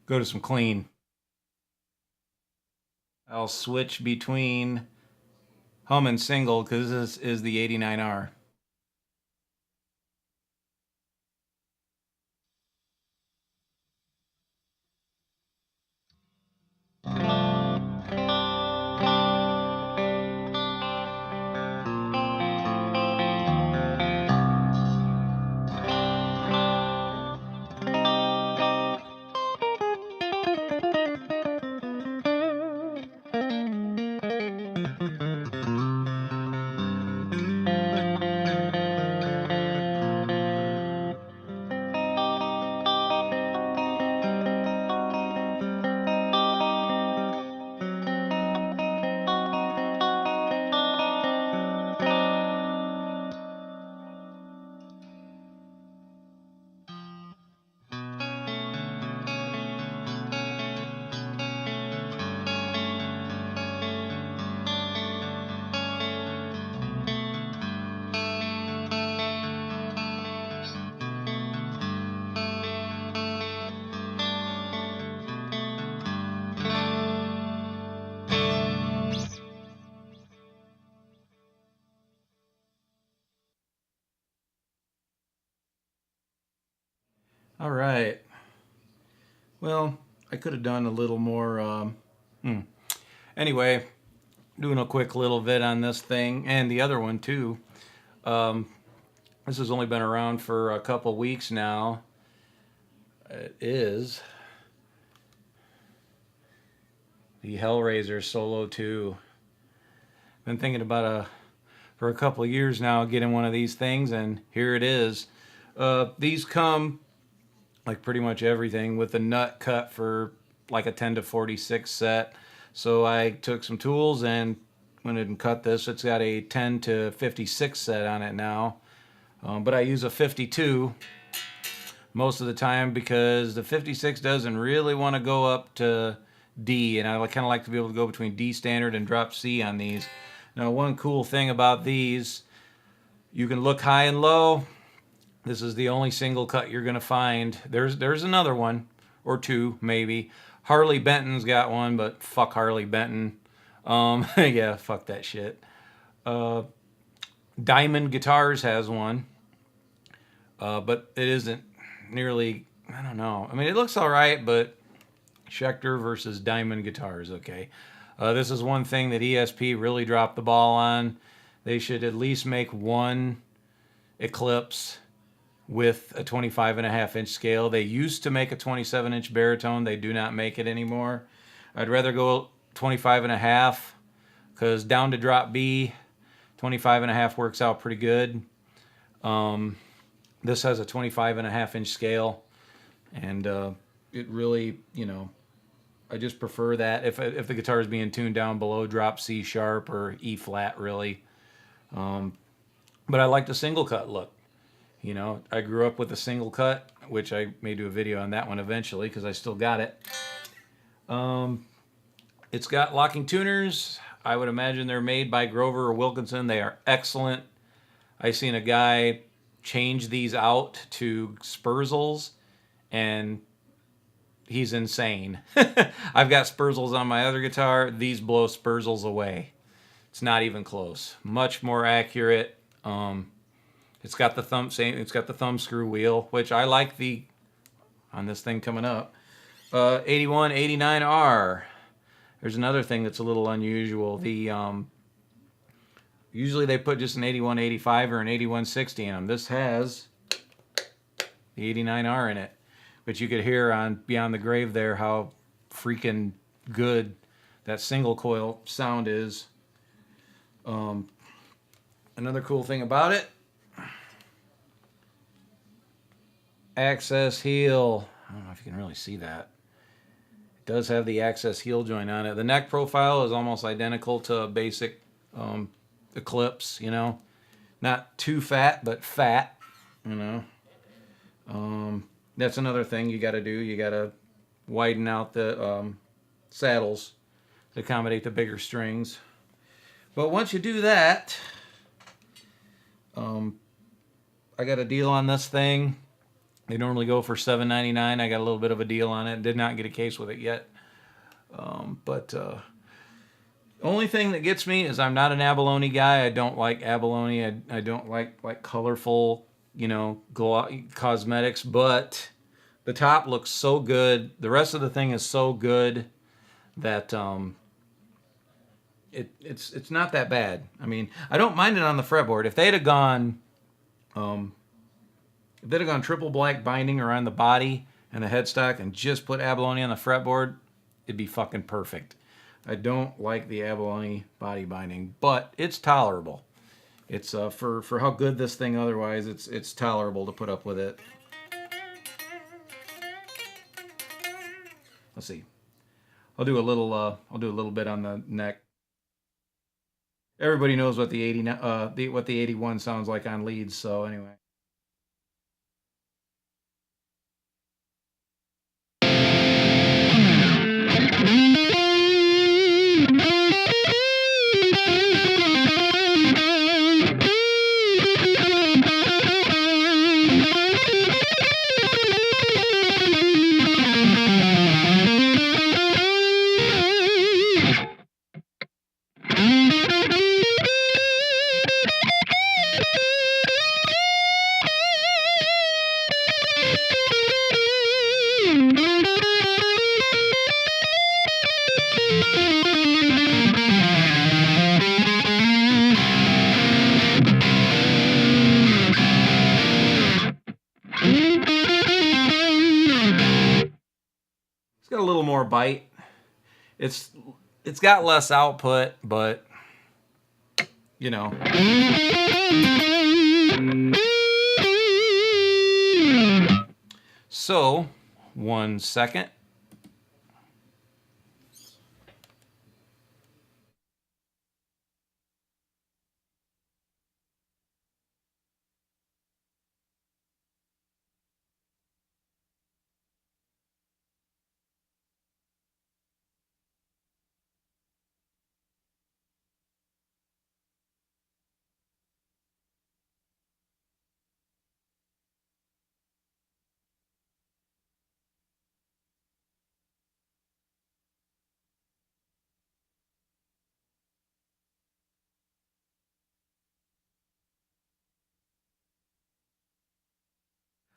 Go to some clean. I'll switch between hum and single because this is the 89R. All right. Well, I could have done a little more. Anyway, doing a quick little vid on this thing and the other one too. This has only been around for a couple weeks now. It is the Hellraiser Solo 2. Been thinking about for a couple of years now getting one of these things, and here it is. These come, like pretty much everything, with a nut cut for like a 10 to 46 set. So I took some tools and went ahead and cut this. It's got a 10 to 56 set on it now. But I use a 52 most of the time because the 56 doesn't really want to go up to D, and I kind of like to be able to go between D standard and drop C on these. Now, one cool thing about these, you can look high and low. This is the only single cut you're going to find. There's another one, or two, maybe. Harley Benton's got one, but fuck Harley Benton. Yeah, fuck that shit. Diamond Guitars has one, but it isn't nearly, I don't know. I mean, it looks all right, but Schecter versus Diamond Guitars, okay. This is one thing that ESP really dropped the ball on. They should at least make one Eclipse with a 25.5-inch scale. They used to make a 27-inch baritone. They do not make it anymore. I'd rather go 25.5 because down to drop B, 25.5 works out pretty good. This has a 25.5-inch scale, and it really, you know, I just prefer that if the guitar is being tuned down below drop C sharp or E flat, really. But I like the single cut look. You know, I grew up with a single cut, which I may do a video on that one eventually because I still got it. It's got locking tuners. I would imagine they're made by Grover or Wilkinson. They are excellent. I seen a guy change these out to Spurzels, and he's insane. I've got Spurzels on my other guitar. These blow Spurzels away. It's not even close. Much more accurate. It's got the thumb screw wheel, which I like on this thing coming up. 8189R. There's another thing that's a little unusual. Usually they put just an 8185 or an 8160 in them. This has the 89R in it, but you could hear on Beyond the Grave there how freaking good that single coil sound is. Another cool thing about it, access heel. I don't know if you can really see that. It does have the access heel joint on it. The neck profile is almost identical to a basic Eclipse, you know. Not too fat, but fat, you know. That's another thing you got to do. You got to widen out the saddles to accommodate the bigger strings. But once you do that, I got a deal on this thing. They normally go for $7.99. I got a little bit of a deal on it. Did not get a case with it yet. Only thing that gets me is I'm not an abalone guy. I don't like abalone. I don't like colorful, you know, cosmetics. But the top looks so good. The rest of the thing is so good that it's not that bad. I mean, I don't mind it on the fretboard. If they'd have gone triple black binding around the body and the headstock and just put abalone on the fretboard, it'd be fucking perfect. I don't like the abalone body binding, but it's tolerable. It's for how good this thing otherwise, it's tolerable to put up with it. Let's see. I'll do a little bit on the neck. Everybody knows what the 81 sounds like on leads, so anyway. Got a little more bite. It's got less output, but you know. So, 1 second.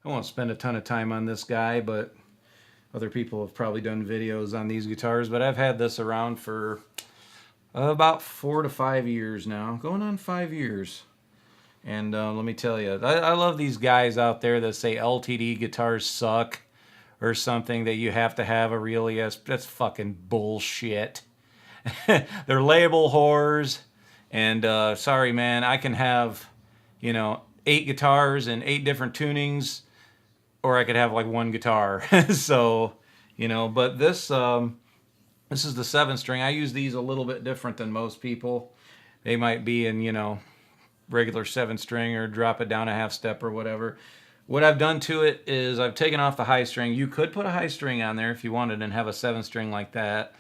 I won't spend a ton of time on this guy, but other people have probably done videos on these guitars. But I've had this around for about 4 to 5 years now, going on 5 years. And let me tell you, I love these guys out there that say LTD guitars suck or something, that you have to have a real ESP. That's fucking bullshit. They're label whores. And sorry, man, I can have, you know, 8 guitars and 8 different tunings, or I could have like 1 guitar. So, you know, but this is the 7-string. I use these a little bit different than most people. They might be in, you know, regular 7-string or drop it down a half step or whatever. What I've done to it is I've taken off the high string. You could put a high string on there if you wanted and have a 7-string like that.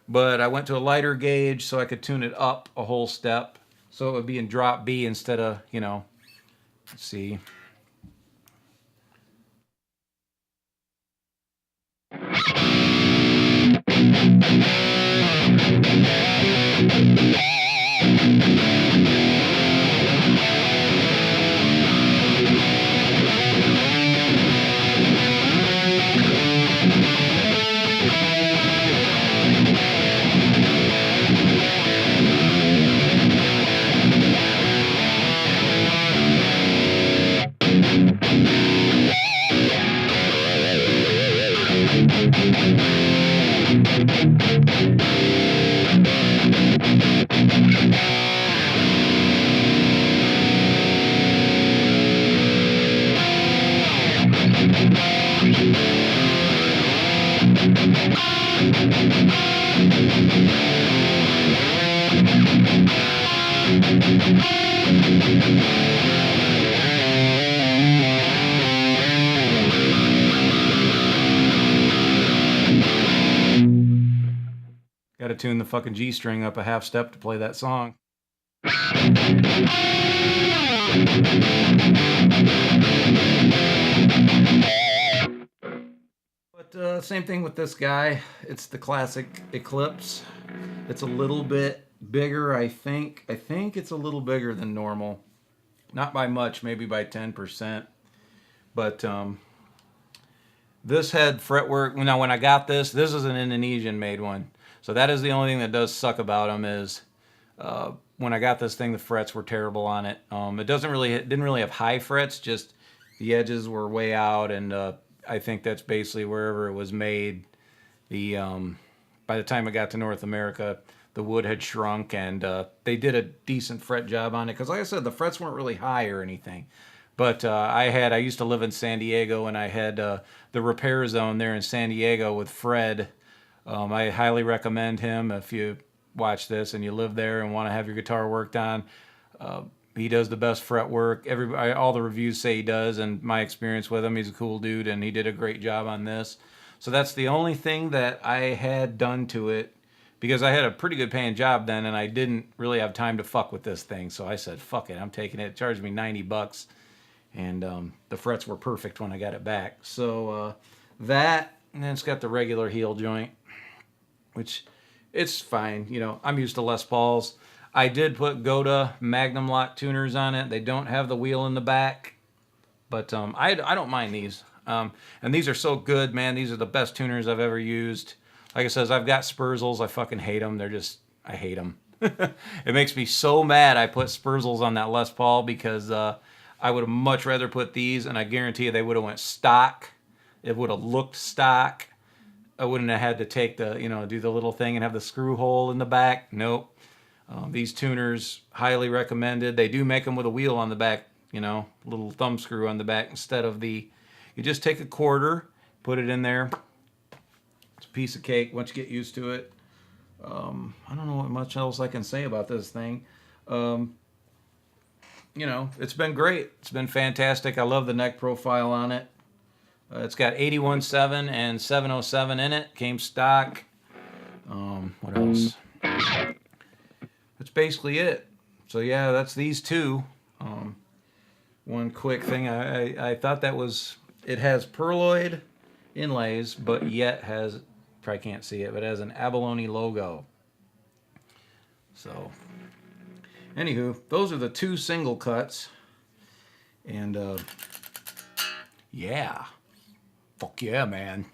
But I went to a lighter gauge so I could tune it up a whole step. So it would be in drop B instead of, you know, let's see. Got to tune the fucking G string up a half step to play that song. But same thing with this guy. It's the classic Eclipse. It's a little bit bigger, I think. I think it's a little bigger than normal. Not by much, maybe by 10%. But this had fretwork. Now, when I got this is an Indonesian-made one. So that is the only thing that does suck about them is when I got this thing, the frets were terrible on it. It didn't really have high frets. Just the edges were way out, and I think that's basically wherever it was made. By the time it got to North America, the wood had shrunk, and they did a decent fret job on it. Because like I said, the frets weren't really high or anything. But I used to live in San Diego, and I had the repair zone there in San Diego with Fred. I highly recommend him if you watch this and you live there and want to have your guitar worked on. He does the best fret work. All the reviews say he does, and my experience with him, he's a cool dude, and he did a great job on this. So that's the only thing that I had done to it, because I had a pretty good paying job then, and I didn't really have time to fuck with this thing. So I said, fuck it, I'm taking it. It charged me $90, and the frets were perfect when I got it back. So that, and then it's got the regular heel joint, which it's fine. You know, I'm used to Les Pauls. I did put Goda Magnum Lock tuners on it. They don't have the wheel in the back, but I don't mind these. And these are so good, man. These are the best tuners I've ever used. Like I says, I've got Spurzels. I fucking hate them. I hate them. It makes me so mad I put Spurzels on that Les Paul, because I would have much rather put these, and I guarantee you they would have went stock. It would have looked stock. I wouldn't have had to take do the little thing and have the screw hole in the back. Nope. These tuners, highly recommended. They do make them with a wheel on the back, little thumb screw on the back instead of you just take a quarter, put it in there. It's a piece of cake once you get used to it. I don't know what much else I can say about this thing. It's been great. It's been fantastic. I love the neck profile on it. It's got 81.7 and 707 in it. Came stock. What else? That's basically it. So yeah, that's these two. One quick thing. I thought that was... It has perloid inlays, but yet has... Probably can't see it, but it has an abalone logo. So... Anywho, those are the two single cuts. And, yeah. Fuck yeah, man.